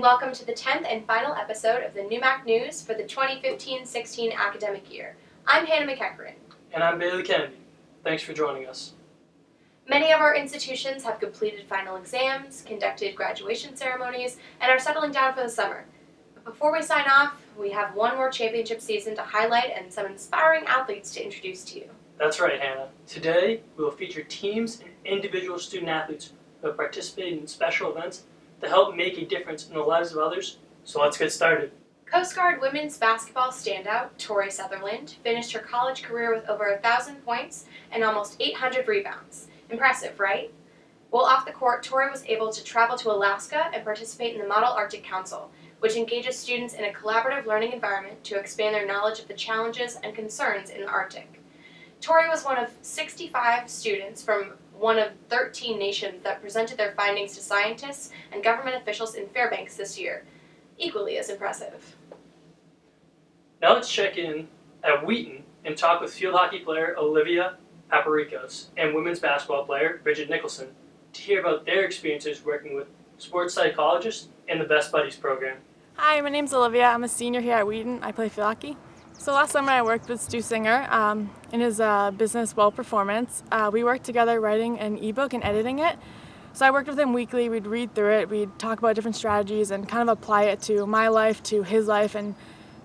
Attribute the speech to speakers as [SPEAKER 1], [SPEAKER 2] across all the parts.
[SPEAKER 1] welcome to the 10th and final episode of the NEWMAC News for the 2015-16 academic year. I'm Hannah McEachran.
[SPEAKER 2] And I'm Bailey Kennedy. Thanks for joining us.
[SPEAKER 1] Many of our institutions have completed final exams, conducted graduation ceremonies, and are settling down for the summer. But before we sign off, we have one more championship season to highlight and some inspiring athletes to introduce to you.
[SPEAKER 2] That's right, Hannah. Today, we will feature teams and individual student athletes who have participated in special events to help make a difference in the lives of others. So let's get started.
[SPEAKER 1] Coast Guard women's basketball standout Tori Sutherland finished her college career with over 1,000 points and almost 800 rebounds. Impressive, right? While off the court, Tori was able to travel to Alaska and participate in the Model Arctic Council, which engages students in a collaborative learning environment to expand their knowledge of the challenges and concerns in the Arctic. Tori was one of 65 students from one of 13 nations that presented their findings to scientists and government officials in Fairbanks this year. Equally as impressive.
[SPEAKER 2] Now let's check in at Wheaton and talk with field hockey player Olivia Paparikos and women's basketball player Bridget Nicholson to hear about their experiences working with sports psychologists in the Best Buddies program.
[SPEAKER 3] Hi, my name's Olivia. I'm a senior here at Wheaton. I play field hockey. So last summer I worked with Stu Singer in his business Well Performance. We worked together writing an ebook and editing it. So I worked with him weekly. We'd read through it. We'd talk about different strategies and kind of apply it to my life, to his life, and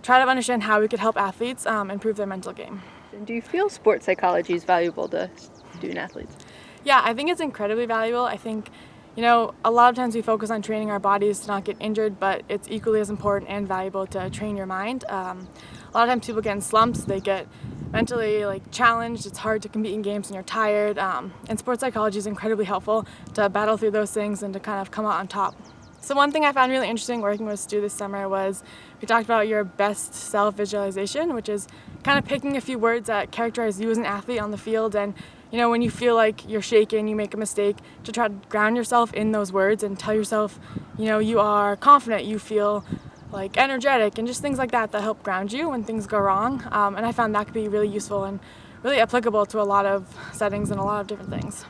[SPEAKER 3] try to understand how we could help athletes improve their mental game.
[SPEAKER 4] Do you feel sports psychology is valuable to student athletes?
[SPEAKER 3] Yeah, I think it's incredibly valuable. I think, a lot of times we focus on training our bodies to not get injured, but it's equally as important and valuable to train your mind. A lot of times people get in slumps, they get mentally challenged, it's hard to compete in games when you're tired, and sports psychology is incredibly helpful to battle through those things and to kind of come out on top. So one thing I found really interesting working with Stu this summer was we talked about your best self-visualization, which is kind of picking a few words that characterize you as an athlete on the field, and when you feel like you're shaken, you make a mistake, to try to ground yourself in those words and tell yourself, you are confident, you feel energetic, and just things like that help ground you when things go wrong. And I found that could be really useful and really applicable to a lot of settings and a lot of different things.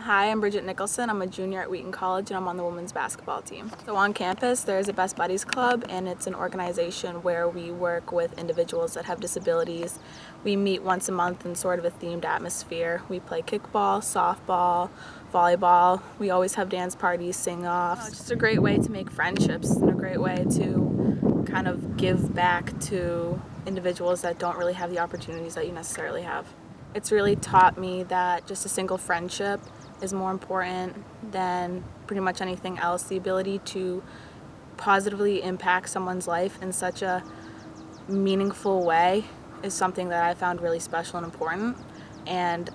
[SPEAKER 5] Hi, I'm Bridget Nicholson. I'm a junior at Wheaton College and I'm on the women's basketball team. So on campus there's a Best Buddies Club, and it's an organization where we work with individuals that have disabilities. We meet once a month in sort of a themed atmosphere. We play kickball, softball, volleyball. We always have dance parties, sing-offs. It's just a great way to make friendships and a great way to kind of give back to individuals that don't really have the opportunities that you necessarily have. It's really taught me that just a single friendship is more important than pretty much anything else. The ability to positively impact someone's life in such a meaningful way is something that I found really special and important. And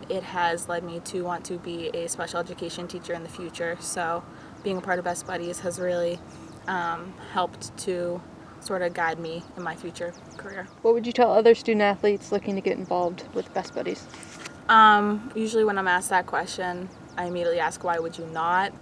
[SPEAKER 5] it has led me to want to be a special education teacher in the future. So being a part of Best Buddies has really helped to sort of guide me in my future career.
[SPEAKER 4] What would you tell other student athletes looking to get involved with Best Buddies?
[SPEAKER 5] Usually when I'm asked that question, I immediately ask, why would you not?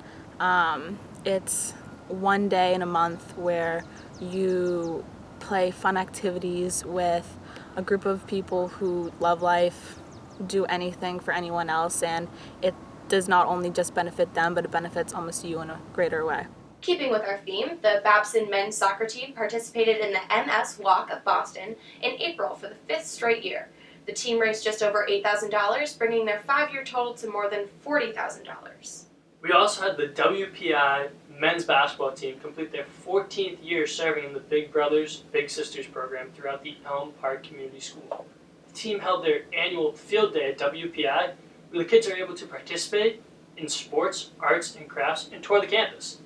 [SPEAKER 5] It's one day in a month where you play fun activities with a group of people who love life, do anything for anyone else, and it does not only just benefit them, but it benefits almost you in a greater way.
[SPEAKER 1] Keeping with our theme, the Babson men's soccer team participated in the MS Walk of Boston in April for the 5th straight year. The team raised just over $8,000, bringing their 5-year total to more than $40,000.
[SPEAKER 2] We also had the WPI men's basketball team complete their 14th year serving in the Big Brothers Big Sisters program throughout the Elm Park Community School. The team held their annual field day at WPI, where the kids are able to participate in sports, arts, and crafts and tour the campus.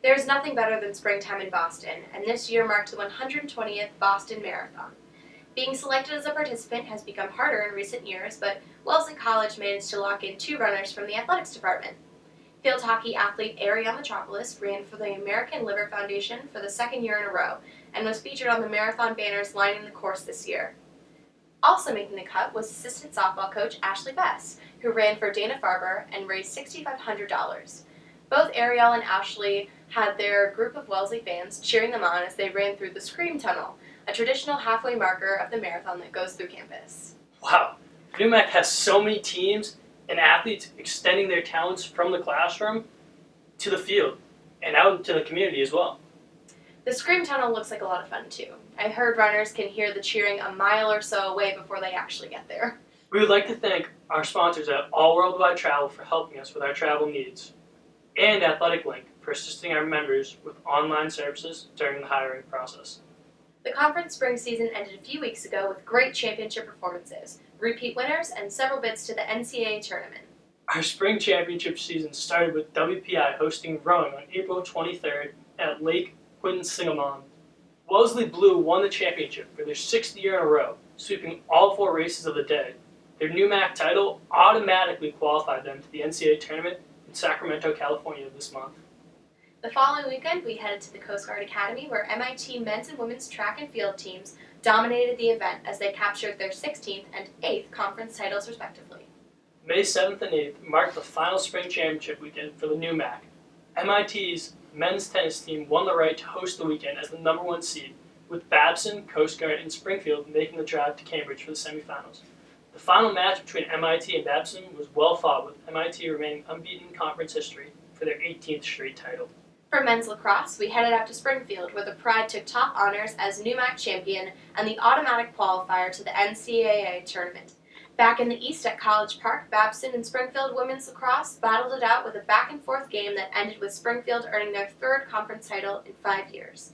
[SPEAKER 1] There's nothing better than springtime in Boston, and this year marked the 120th Boston Marathon. Being selected as a participant has become harder in recent years, but Wellesley College managed to lock in 2 runners from the athletics department. Field hockey athlete Ariel Metropolis ran for the American Liver Foundation for the 2nd year in a row and was featured on the marathon banners lining the course this year. Also making the cut was assistant softball coach Ashley Bess, who ran for Dana-Farber and raised $6,500. Both Ariel and Ashley had their group of Wellesley fans cheering them on as they ran through the Scream Tunnel, a traditional halfway marker of the marathon that goes through campus.
[SPEAKER 2] Wow, NEWMAC has so many teams and athletes extending their talents from the classroom to the field. and out into the community as well.
[SPEAKER 1] The Scream Tunnel looks like a lot of fun too. I heard runners can hear the cheering a mile or so away before they actually get there.
[SPEAKER 2] We would like to thank our sponsors at All Worldwide Travel for helping us with our travel needs, and Athletic Link for assisting our members with online services during the hiring process.
[SPEAKER 1] The conference spring season ended a few weeks ago with great championship performances, repeat winners, and several bids to the NCAA tournament.
[SPEAKER 2] Our spring championship season started with WPI hosting rowing on April 23rd at Lake Quinsigamon. Wellesley Blue won the championship for their 6th year in a row, sweeping all 4 races of the day. Their NEWMAC title automatically qualified them to the NCAA tournament in Sacramento, California this month.
[SPEAKER 1] The following weekend, we headed to the Coast Guard Academy where MIT men's and women's track and field teams dominated the event as they captured their 16th and 8th conference titles respectively.
[SPEAKER 2] May 7th and 8th marked the final spring championship weekend for the NEWMAC. MIT's men's tennis team won the right to host the weekend as the number 1 seed, with Babson, Coast Guard, and Springfield making the drive to Cambridge for the semifinals. The final match between MIT and Babson was well fought, with MIT remaining unbeaten in conference history for their 18th straight title.
[SPEAKER 1] For men's lacrosse, we headed out to Springfield where the Pride took top honors as NEWMAC champion and the automatic qualifier to the NCAA tournament. Back in the East at College Park, Babson and Springfield women's lacrosse battled it out with a back-and-forth game that ended with Springfield earning their 3rd conference title in 5 years.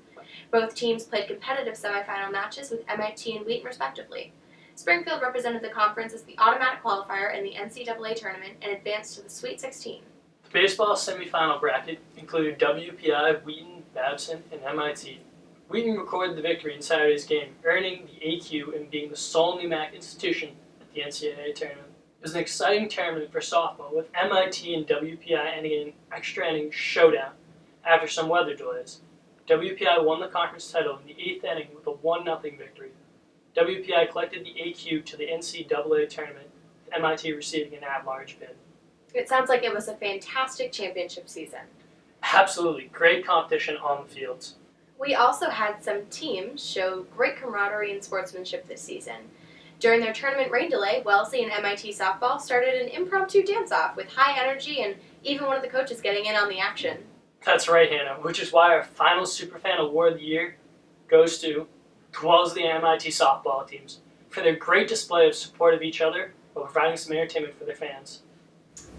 [SPEAKER 1] Both teams played competitive semifinal matches with MIT and Wheaton respectively. Springfield represented the conference as the automatic qualifier in the NCAA tournament and advanced to the Sweet 16.
[SPEAKER 2] The baseball semifinal bracket included WPI, Wheaton, Babson, and MIT. Wheaton recorded the victory in Saturday's game, earning the AQ and being the sole NEWMAC institution at the NCAA tournament. It was an exciting tournament for softball, with MIT and WPI ending in an extra inning showdown after some weather delays. WPI won the conference title in the 8th inning with a 1-0 victory. WPI collected the AQ to the NCAA tournament, with MIT receiving an at-large bid.
[SPEAKER 1] It sounds like it was a fantastic championship season.
[SPEAKER 2] Absolutely, great competition on the fields.
[SPEAKER 1] We also had some teams show great camaraderie and sportsmanship this season. During their tournament rain delay, Wellesley and MIT softball started an impromptu dance-off with high energy and even one of the coaches getting in on the action.
[SPEAKER 2] That's right, Hannah, which is why our final Superfan Award of the Year goes to the Wellesley and MIT softball teams for their great display of support of each other while providing some entertainment for their fans.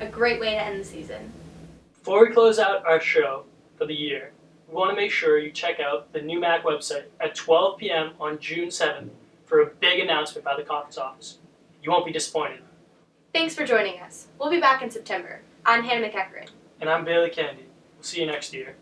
[SPEAKER 1] A great way to end the season.
[SPEAKER 2] Before we close out our show for the year, we want to make sure you check out the NEWMAC website at 12 p.m. on June 7th for a big announcement by the conference office. You won't be disappointed.
[SPEAKER 1] Thanks for joining us. We'll be back in September. I'm Hannah McEachran.
[SPEAKER 2] And I'm Bailey Kennedy. We'll see you next year.